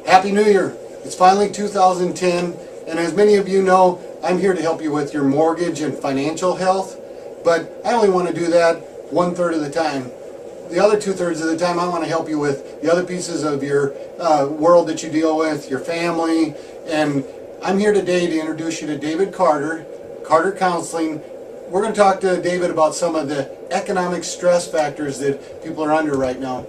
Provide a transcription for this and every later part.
Happy New Year! It's finally 2010, and as many of you know, I'm here to help you with your mortgage and financial health, but I only want to do that 1/3 of the time. The other 2/3 of the time, I want to help you with the other pieces of your world that you deal with, your family, and I'm here today to introduce you to David Carter, Carter Counseling. We're going to talk to David about some of the economic stress factors that people are under right now.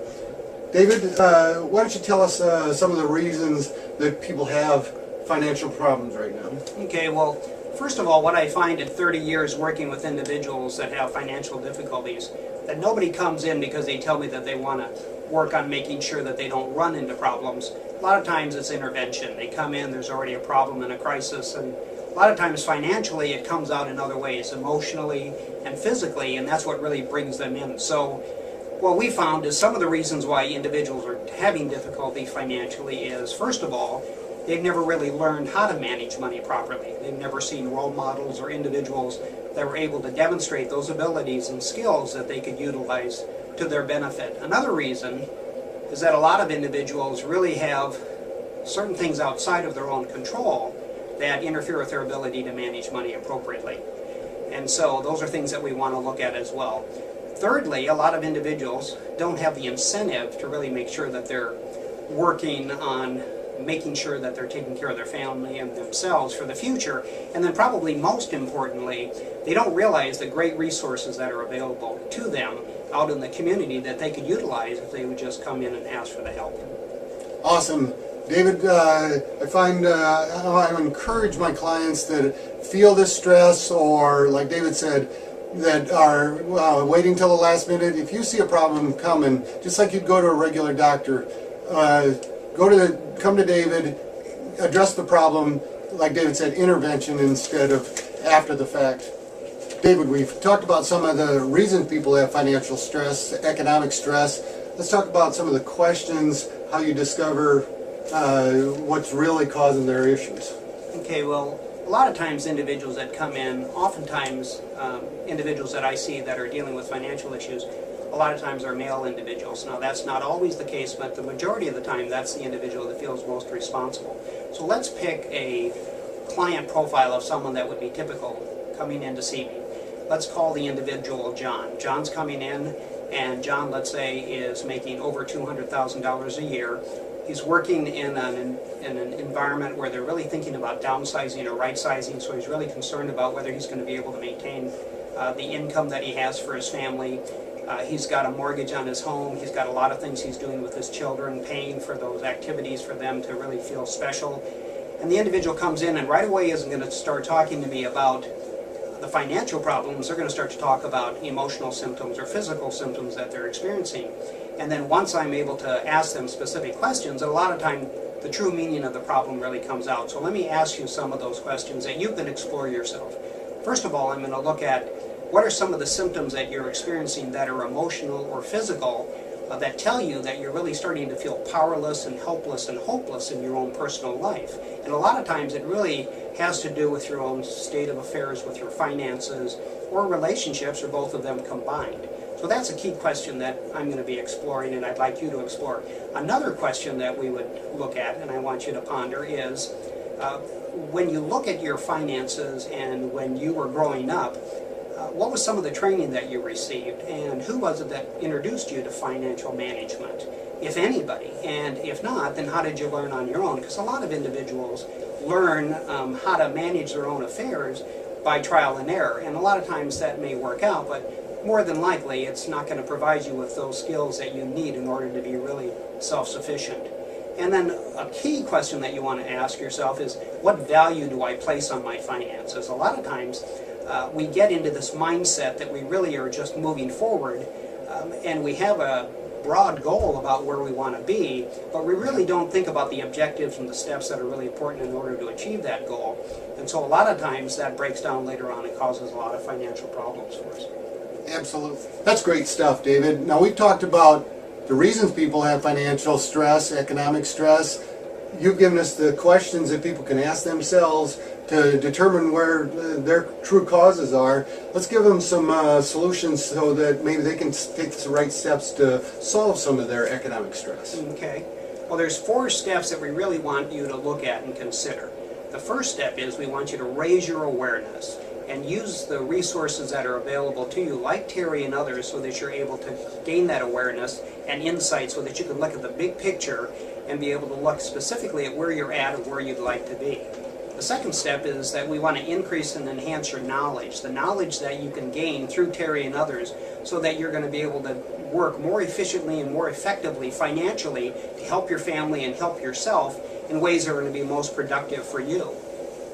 David, why don't you tell us some of the reasons that people have financial problems right now? Okay, well, first of all, what I find in 30 years working with individuals that have financial difficulties, that nobody comes in because they tell me that they want to work on making sure that they don't run into problems. A lot of times it's intervention. They come in, there's already a problem and a crisis, and a lot of times financially it comes out in other ways, emotionally and physically, and that's what really brings them in. So what we found is some of the reasons why individuals are having difficulty financially is, first of all, they've never really learned how to manage money properly. They've never seen role models or individuals that were able to demonstrate those abilities and skills that they could utilize to their benefit. Another reason is that a lot of individuals really have certain things outside of their own control that interfere with their ability to manage money appropriately. And so those are things that we want to look at as well. Thirdly, a lot of individuals don't have the incentive to really make sure that they're working on making sure that they're taking care of their family and themselves for the future. And then probably most importantly, they don't realize the great resources that are available to them out in the community that they could utilize if they would just come in and ask for the help. Awesome. David, I find I encourage my clients that feel this stress, or like David said, that are waiting till the last minute. If you see a problem coming, just like you'd go to a regular doctor, come to David, address the problem, like David said, intervention instead of after the fact. David, we've talked about some of the reasons people have financial stress, economic stress. Let's talk about some of the questions, how you discover what's really causing their issues. Okay, well, a lot of times individuals that come in, oftentimes individuals that I see that are dealing with financial issues, a lot of times are male individuals. Now that's not always the case, but the majority of the time that's the individual that feels most responsible. So let's pick a client profile of someone that would be typical coming in to see me. Let's call the individual John. John's coming in, and John, let's say, is making over $200,000 a year. He's working in an environment where they're really thinking about downsizing or right-sizing, so he's really concerned about whether he's going to be able to maintain the income that he has for his family. He's got a mortgage on his home. He's got a lot of things he's doing with his children, paying for those activities for them to really feel special. And the individual comes in and right away isn't going to start talking to me about the financial problems. They're going to start to talk about emotional symptoms or physical symptoms that they're experiencing. And then once I'm able to ask them specific questions, a lot of time the true meaning of the problem really comes out. So let me ask you some of those questions that you can explore yourself. First of all, I'm going to look at what are some of the symptoms that you're experiencing that are emotional or physical that tell you that you're really starting to feel powerless and helpless and hopeless in your own personal life. And a lot of times it really has to do with your own state of affairs with your finances or relationships, or both of them combined. So that's a key question that I'm going to be exploring, and I'd like you to explore. Another question that we would look at, and I want you to ponder, is when you look at your finances and when you were growing up, what was some of the training that you received, and who was it that introduced you to financial management, if anybody? And if not, then how did you learn on your own? Because a lot of individuals learn how to manage their own affairs by trial and error, and a lot of times that may work out, but more than likely it's not going to provide you with those skills that you need in order to be really self-sufficient. And then a key question that you want to ask yourself is, what value do I place on my finances? A lot of times we get into this mindset that we really are just moving forward, and we have a broad goal about where we want to be, but we really don't think about the objectives and the steps that are really important in order to achieve that goal. And so a lot of times that breaks down later on and causes a lot of financial problems for us. Absolutely. That's great stuff, David. Now, we've talked about the reasons people have financial stress, economic stress. You've given us the questions that people can ask themselves to determine where their true causes are. Let's give them some solutions so that maybe they can take the right steps to solve some of their economic stress. Okay. Well, there's 4 steps that we really want you to look at and consider. The first step is we want you to raise your awareness and use the resources that are available to you, like Terry and others, so that you're able to gain that awareness and insight so that you can look at the big picture and be able to look specifically at where you're at and where you'd like to be. The second step is that we want to increase and enhance your knowledge, the knowledge that you can gain through Terry and others, so that you're going to be able to work more efficiently and more effectively financially to help your family and help yourself in ways that are going to be most productive for you.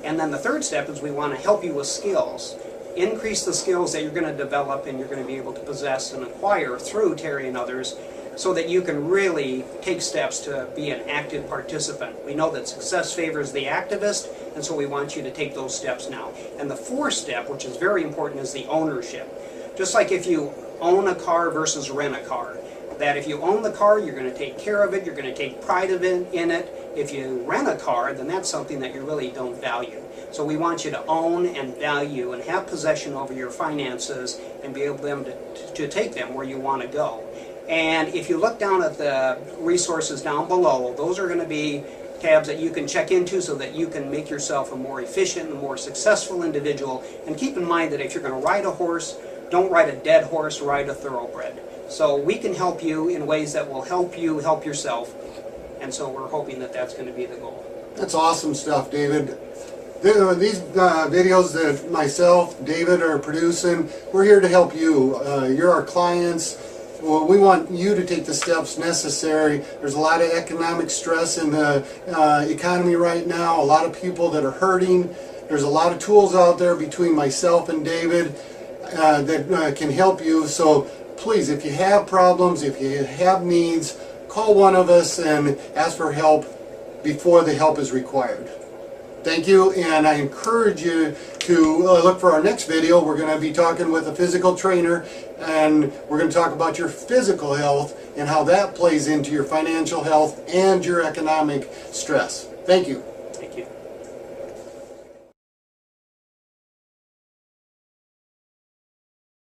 And then the third step is we want to help you with skills. Increase the skills that you're going to develop and you're going to be able to possess and acquire through Terry and others, so that you can really take steps to be an active participant. We know that success favors the activist, and so we want you to take those steps now. And the fourth step, which is very important, is the ownership. Just like if you own a car versus rent a car, that if you own the car, you're going to take care of it, you're going to take pride in it. If you rent a car, then that's something that you really don't value. So we want you to own and value and have possession over your finances and be able to take them where you want to go. And if you look down at the resources down below, those are going to be tabs that you can check into so that you can make yourself a more efficient and more successful individual. And keep in mind that if you're going to ride a horse, don't ride a dead horse, ride a thoroughbred. So we can help you in ways that will help you help yourself. And so we're hoping that that's going to be the goal. That's awesome stuff, David. These videos that myself, David, are producing, we're here to help you. You're our clients. Well, we want you to take the steps necessary. There's a lot of economic stress in the economy right now, a lot of people that are hurting. There's a lot of tools out there between myself and David that can help you. So please, if you have problems, if you have needs, call one of us and ask for help before the help is required. Thank you, and I encourage you to look for our next video. We're going to be talking with a physical trainer, and we're going to talk about your physical health and how that plays into your financial health and your economic stress. Thank you. Thank you.